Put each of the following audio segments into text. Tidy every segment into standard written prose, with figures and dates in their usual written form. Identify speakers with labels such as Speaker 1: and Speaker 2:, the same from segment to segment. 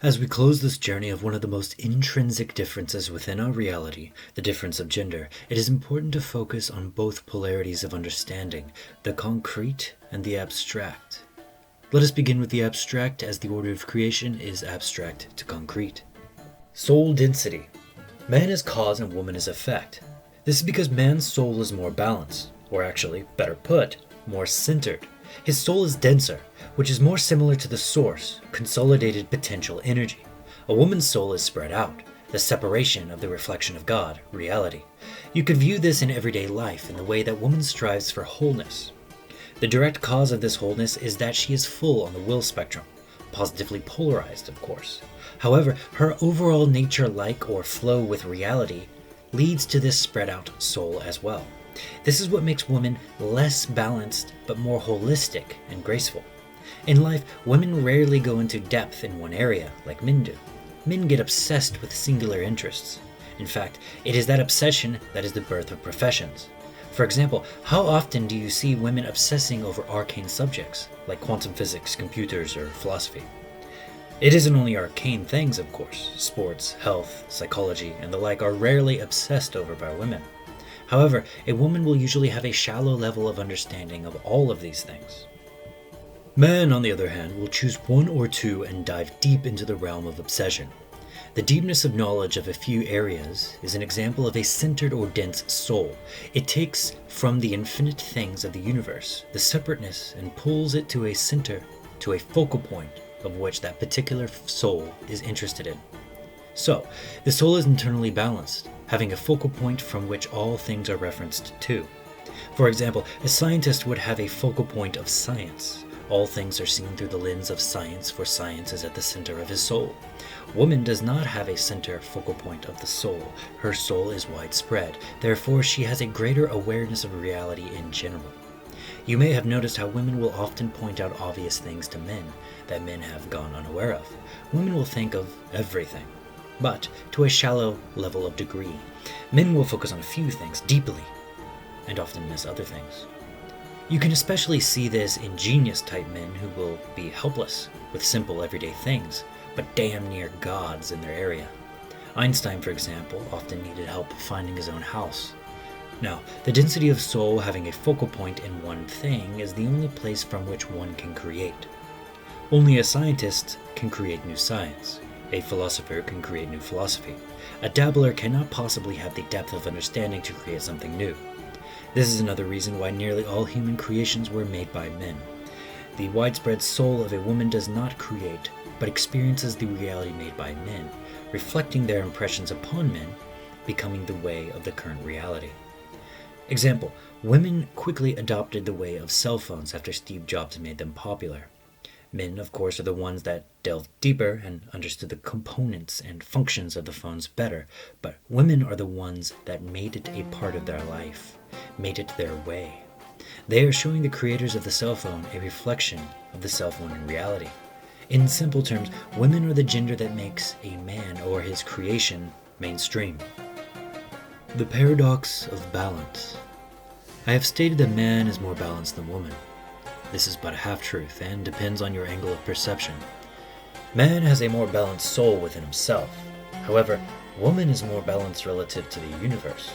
Speaker 1: As we close this journey of one of the most intrinsic differences within our reality, the difference of gender, it is important to focus on both polarities of understanding, the concrete and the abstract. Let us begin with the abstract, as the order of creation is abstract to concrete. Soul density. Man is cause and woman is effect. This is because man's soul is more balanced, or actually, better put, more centered. His soul is denser, which is more similar to the source, consolidated potential energy. A woman's soul is spread out, the separation of the reflection of God, reality. You could view this in everyday life in the way that woman strives for wholeness. The direct cause of this wholeness is that she is full on the will spectrum, positively polarized, of course. However, her overall nature-like or flow with reality leads to this spread out soul as well. This is what makes women less balanced but more holistic and graceful. In life, women rarely go into depth in one area like men do. Men get obsessed with singular interests. In fact, it is that obsession that is the birth of professions. For example, how often do you see women obsessing over arcane subjects like quantum physics, computers, or philosophy? It isn't only arcane things, of course. Sports, health, psychology, and the like are rarely obsessed over by women. However, a woman will usually have a shallow level of understanding of all of these things. Man, on the other hand, will choose one or two and dive deep into the realm of obsession. The deepness of knowledge of a few areas is an example of a centered or dense soul. It takes from the infinite things of the universe the separateness and pulls it to a center, to a focal point of which that particular soul is interested in. So, the soul is internally balanced, having a focal point from which all things are referenced to. For example, a scientist would have a focal point of science. All things are seen through the lens of science, for science is at the center of his soul. Woman does not have a center focal point of the soul. Her soul is widespread. Therefore, she has a greater awareness of reality in general. You may have noticed how women will often point out obvious things to men that men have gone unaware of. Women will think of everything, but to a shallow level of degree. Men will focus on a few things deeply and often miss other things. You can especially see this in genius-type men who will be helpless with simple everyday things, but damn near gods in their area. Einstein, for example, often needed help finding his own house. Now, the density of soul having a focal point in one thing is the only place from which one can create. Only a scientist can create new science. A philosopher can create new philosophy. A dabbler cannot possibly have the depth of understanding to create something new. This is another reason why nearly all human creations were made by men. The widespread soul of a woman does not create, but experiences the reality made by men, reflecting their impressions upon men, becoming the way of the current reality. Example, women quickly adopted the way of cell phones after Steve Jobs made them popular. Men, of course, are the ones that delved deeper and understood the components and functions of the phones better, but women are the ones that made it a part of their life, made it their way. They are showing the creators of the cell phone a reflection of the cell phone in reality. In simple terms, women are the gender that makes a man or his creation mainstream. The paradox of balance. I have stated that man is more balanced than woman. This is but a half-truth and depends on your angle of perception. Man has a more balanced soul within himself. However, woman is more balanced relative to the universe.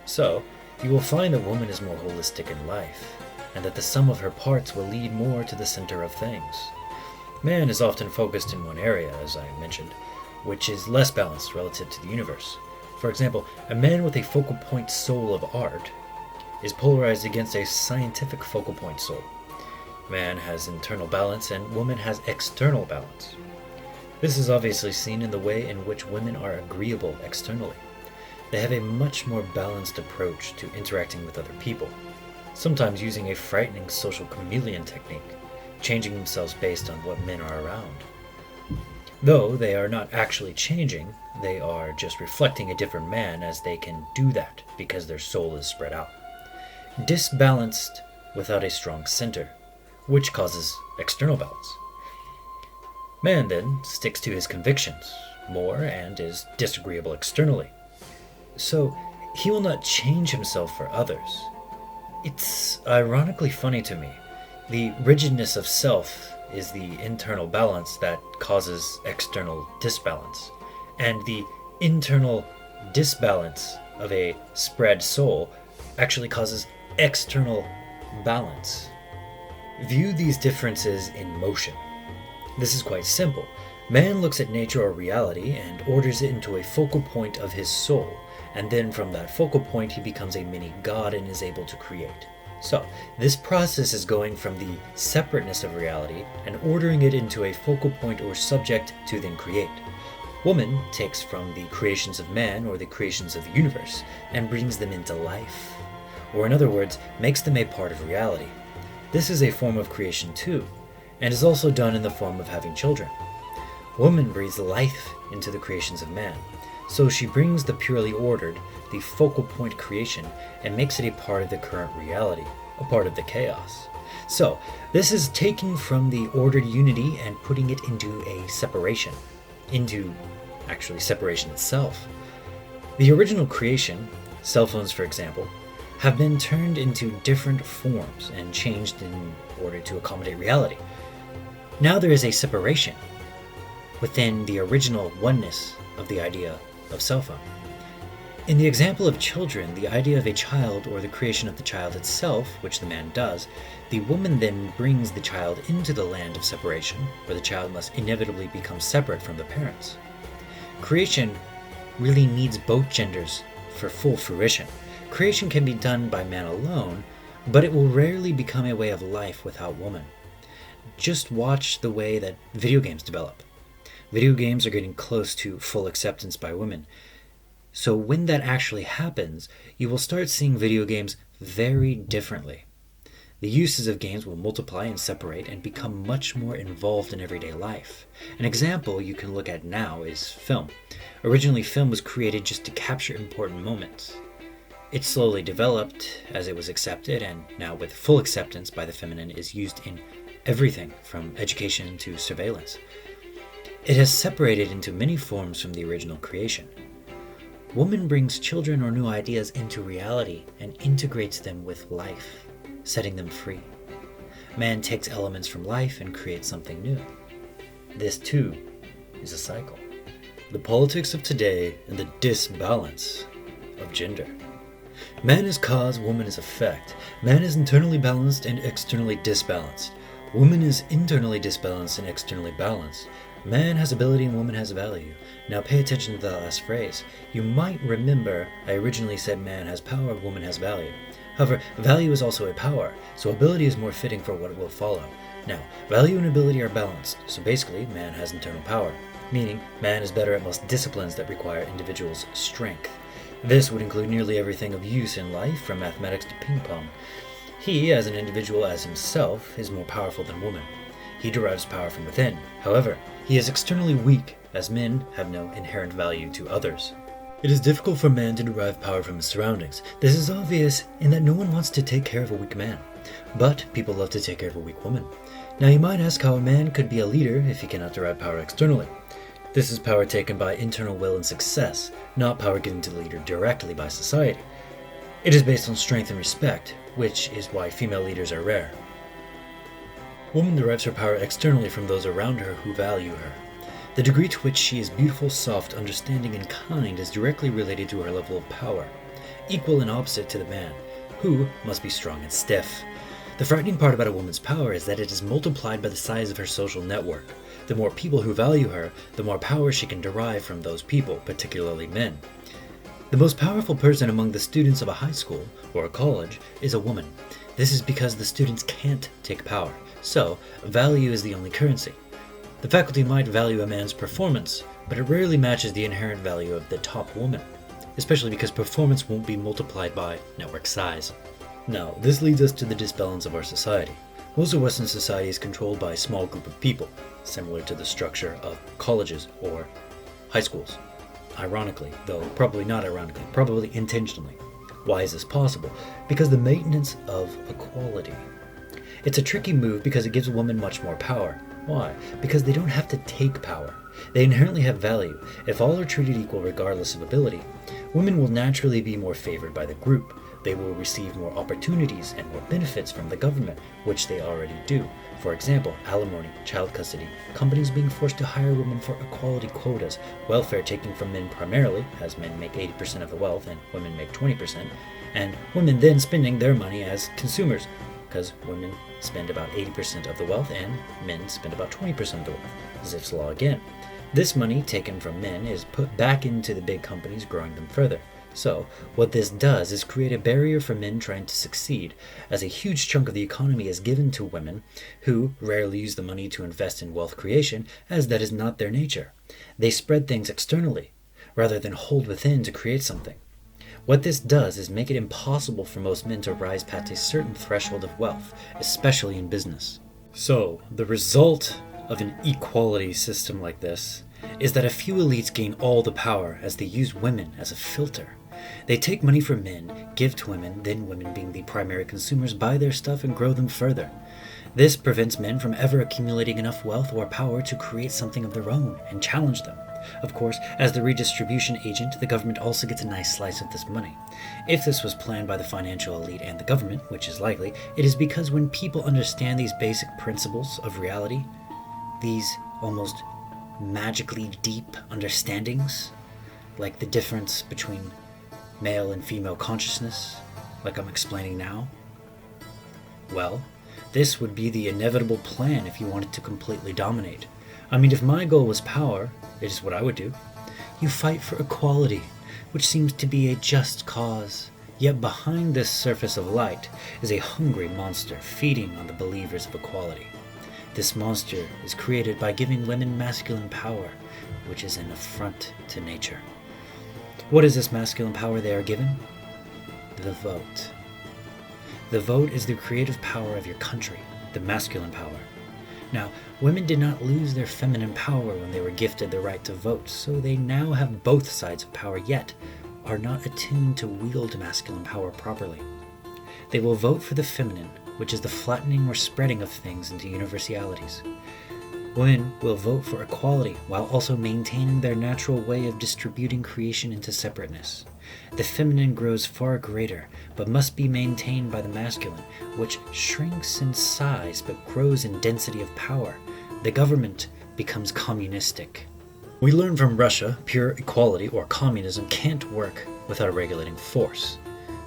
Speaker 1: So, you will find that woman is more holistic in life, and that the sum of her parts will lead more to the center of things. Man is often focused in one area, as I mentioned, which is less balanced relative to the universe. For example, a man with a focal point soul of art is polarized against a scientific focal point soul. Man has internal balance and woman has external balance. This is obviously seen in the way in which women are agreeable externally. They have a much more balanced approach to interacting with other people, sometimes using a frightening social chameleon technique, changing themselves based on what men are around. Though they are not actually changing, they are just reflecting a different man, as they can do that because their soul is spread out. Disbalanced without a strong center, which causes external balance. Man then sticks to his convictions more and is disagreeable externally. So he will not change himself for others. It's ironically funny to me. The rigidness of self is the internal balance that causes external disbalance. And the internal disbalance of a spread soul actually causes external balance. View these differences in motion. This is quite simple. Man looks at nature or reality and orders it into a focal point of his soul, and then from that focal point he becomes a mini god and is able to create. So, this process is going from the separateness of reality and ordering it into a focal point or subject to then create. Woman takes from the creations of man or the creations of the universe and brings them into life, or in other words, makes them a part of reality. This is a form of creation too, and is also done in the form of having children. Woman breathes life into the creations of man, so she brings the purely ordered, the focal point creation, and makes it a part of the current reality, a part of the chaos. So, this is taking from the ordered unity and putting it into a separation, into actually separation itself. The original creation, cell phones for example, have been turned into different forms and changed in order to accommodate reality. Now there is a separation within the original oneness of the idea of cell phone. In the example of children, the idea of a child or the creation of the child itself, which the man does, the woman then brings the child into the land of separation, where the child must inevitably become separate from the parents. Creation really needs both genders for full fruition. Creation can be done by man alone, but it will rarely become a way of life without woman. Just watch the way that video games develop. Video games are getting close to full acceptance by women. So when that actually happens, you will start seeing video games very differently. The uses of games will multiply and separate and become much more involved in everyday life. An example you can look at now is film. Originally, film was created just to capture important moments. It slowly developed as it was accepted, and now with full acceptance by the feminine is used in everything from education to surveillance. It has separated into many forms from the original creation. Woman brings children or new ideas into reality and integrates them with life, setting them free. Man takes elements from life and creates something new. This too is a cycle. The politics of today and the disbalance of gender. Man is cause, woman is effect. Man is internally balanced and externally disbalanced. Woman is internally disbalanced and externally balanced. Man has ability and woman has value. Now pay attention to that last phrase. You might remember I originally said man has power, woman has value. However, value is also a power, so ability is more fitting for what will follow. Now, value and ability are balanced, so basically man has internal power, meaning man is better at most disciplines that require individuals' strength. This would include nearly everything of use in life, from mathematics to ping pong. He, as an individual as himself, is more powerful than woman. He derives power from within. However, he is externally weak, as men have no inherent value to others. It is difficult for man to derive power from his surroundings. This is obvious in that no one wants to take care of a weak man, but people love to take care of a weak woman. Now you might ask how a man could be a leader if he cannot derive power externally. This is power taken by internal will and success, not power given to the leader directly by society. It is based on strength and respect, which is why female leaders are rare. Woman derives her power externally from those around her who value her. The degree to which she is beautiful, soft, understanding, and kind is directly related to her level of power, equal and opposite to the man, who must be strong and stiff. The frightening part about a woman's power is that it is multiplied by the size of her social network. The more people who value her, the more power she can derive from those people, particularly men. The most powerful person among the students of a high school or a college is a woman. This is because the students can't take power, so value is the only currency. The faculty might value a man's performance, but it rarely matches the inherent value of the top woman, especially because performance won't be multiplied by network size. Now, this leads us to the disbalance of our society. Most of Western society is controlled by a small group of people, similar to the structure of colleges or high schools. Ironically, though probably not ironically, probably intentionally. Why is this possible? Because the maintenance of equality. It's a tricky move because it gives a woman much more power. Why? Because they don't have to take power. They inherently have value. If all are treated equal regardless of ability, women will naturally be more favored by the group. They will receive more opportunities and more benefits from the government, which they already do. For example, alimony, child custody, companies being forced to hire women for equality quotas, welfare taken from men primarily, as men make 80% of the wealth and women make 20%, and women then spending their money as consumers, because women spend about 80% of the wealth and men spend about 20% of the wealth. Zipf's law again. This money taken from men is put back into the big companies, growing them further. So, what this does is create a barrier for men trying to succeed, as a huge chunk of the economy is given to women, who rarely use the money to invest in wealth creation, as that is not their nature. They spread things externally, rather than hold within to create something. What this does is make it impossible for most men to rise past a certain threshold of wealth, especially in business. So, the result of an equality system like this is that a few elites gain all the power as they use women as a filter. They take money from men, give to women, then women, being the primary consumers, buy their stuff and grow them further. This prevents men from ever accumulating enough wealth or power to create something of their own and challenge them. Of course, as the redistribution agent, the government also gets a nice slice of this money. If this was planned by the financial elite and the government, which is likely, it is because when people understand these basic principles of reality, these almost magically deep understandings, like the difference between male and female consciousness, like I'm explaining now, well, this would be the inevitable plan if you wanted to completely dominate. I mean, if my goal was power, it is what I would do. You fight for equality, which seems to be a just cause. Yet behind this surface of light is a hungry monster feeding on the believers of equality. This monster is created by giving women masculine power, which is an affront to nature. What is this masculine power they are given? The vote. The vote is the creative power of your country, the masculine power. Now, women did not lose their feminine power when they were gifted the right to vote, so they now have both sides of power, yet are not attuned to wield masculine power properly. They will vote for the feminine, which is the flattening or spreading of things into universalities. Women will vote for equality while also maintaining their natural way of distributing creation into separateness. The feminine grows far greater, but must be maintained by the masculine, which shrinks in size but grows in density of power. The government becomes communistic. We learn from Russia, pure equality or communism can't work without a regulating force.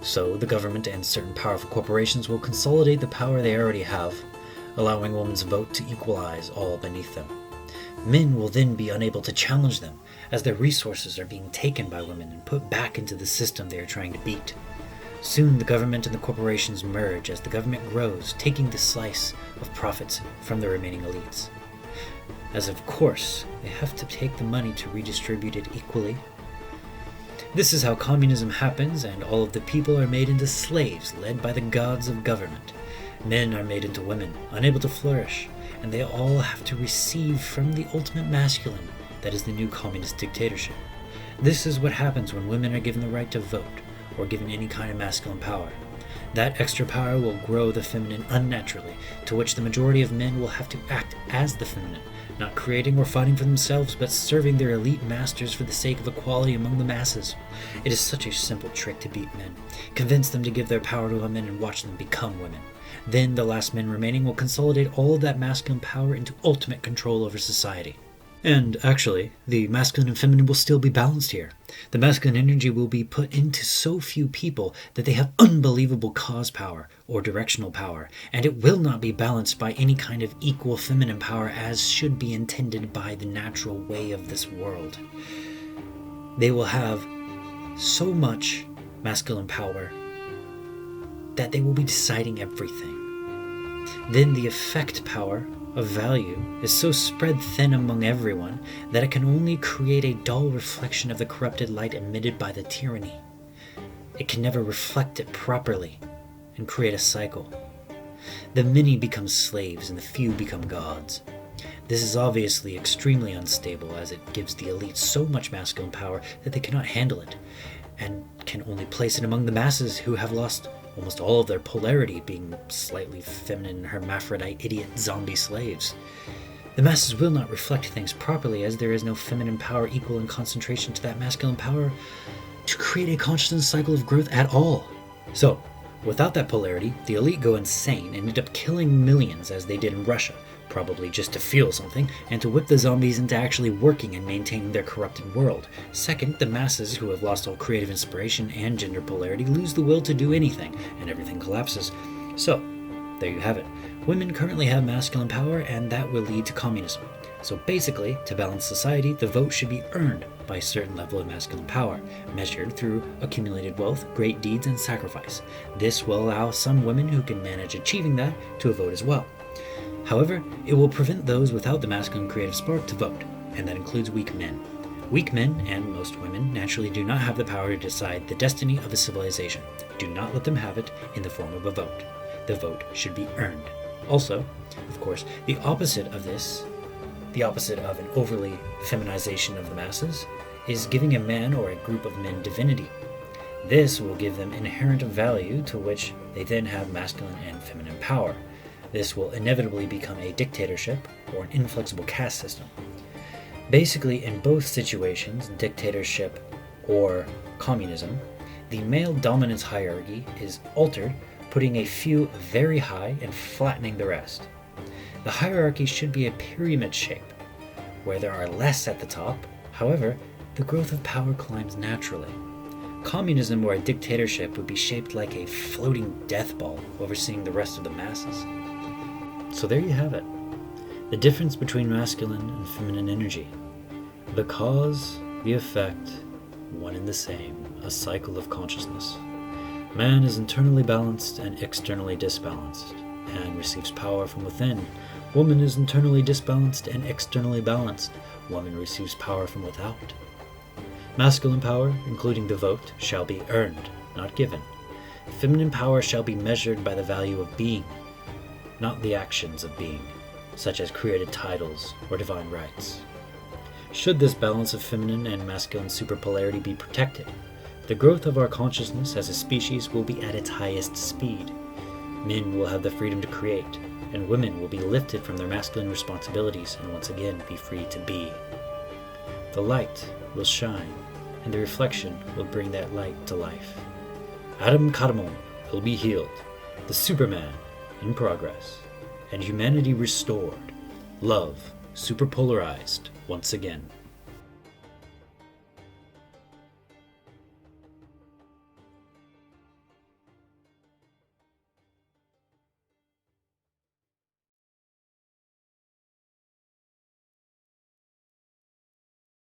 Speaker 1: So the government and certain powerful corporations will consolidate the power they already have, allowing women's vote to equalize all beneath them. Men will then be unable to challenge them, as their resources are being taken by women and put back into the system they are trying to beat. Soon the government and the corporations merge as the government grows, taking the slice of profits from the remaining elites. As of course, they have to take the money to redistribute it equally. This is how communism happens, and all of the people are made into slaves led by the gods of government. Men are made into women, unable to flourish, and they all have to receive from the ultimate masculine that is the new communist dictatorship. This is what happens when women are given the right to vote, or given any kind of masculine power. That extra power will grow the feminine unnaturally, to which the majority of men will have to act as the feminine, not creating or fighting for themselves, but serving their elite masters for the sake of equality among the masses. It is such a simple trick to beat men. Convince them to give their power to women and watch them become women. Then the last men remaining will consolidate all of that masculine power into ultimate control over society. And actually, the masculine and feminine will still be balanced here. The masculine energy will be put into so few people that they have unbelievable cause power or directional power, and it will not be balanced by any kind of equal feminine power as should be intended by the natural way of this world. They will have so much masculine power that they will be deciding everything. Then the effect power of value is so spread thin among everyone that it can only create a dull reflection of the corrupted light emitted by the tyranny. It can never reflect it properly and create a cycle. The many become slaves and the few become gods. This is obviously extremely unstable, as it gives the elite so much masculine power that they cannot handle it, and can only place it among the masses who have lost almost all of their polarity, being slightly feminine, hermaphrodite, idiot, zombie slaves. The masses will not reflect things properly, as there is no feminine power equal in concentration to that masculine power to create a constant cycle of growth at all. So, without that polarity, the elite go insane and end up killing millions as they did in Russia, probably just to feel something, and to whip the zombies into actually working and maintaining their corrupted world. Second, the masses, who have lost all creative inspiration and gender polarity, lose the will to do anything, and everything collapses. So, there you have it. Women currently have masculine power, and that will lead to communism. So basically, to balance society, the vote should be earned by a certain level of masculine power, measured through accumulated wealth, great deeds, and sacrifice. This will allow some women who can manage achieving that to vote as well. However, it will prevent those without the masculine creative spark to vote, and that includes weak men. Weak men, and most women, naturally do not have the power to decide the destiny of a civilization. Do not let them have it in the form of a vote. The vote should be earned. Also, of course, the opposite of an overly feminization of the masses, is giving a man or a group of men divinity. This will give them inherent value to which they then have masculine and feminine power. This will inevitably become a dictatorship or an inflexible caste system. Basically, in both situations, dictatorship or communism, the male dominance hierarchy is altered, putting a few very high and flattening the rest. The hierarchy should be a pyramid shape, where there are less at the top. However, the growth of power climbs naturally. Communism or a dictatorship would be shaped like a floating death ball overseeing the rest of the masses. So there you have it. The difference between masculine and feminine energy. The cause, the effect, one and the same, a cycle of consciousness. Man is internally balanced and externally disbalanced, and receives power from within. Woman is internally disbalanced and externally balanced. Woman receives power from without. Masculine power, including the vote, shall be earned, not given. Feminine power shall be measured by the value of being, not the actions of being, such as created titles or divine rights. Should this balance of feminine and masculine superpolarity be protected, the growth of our consciousness as a species will be at its highest speed. Men will have the freedom to create, and women will be lifted from their masculine responsibilities and once again be free to be. The light will shine, and the reflection will bring that light to life. Adam Kadmon will be healed, the Superman in progress, and humanity restored, love superpolarized once again.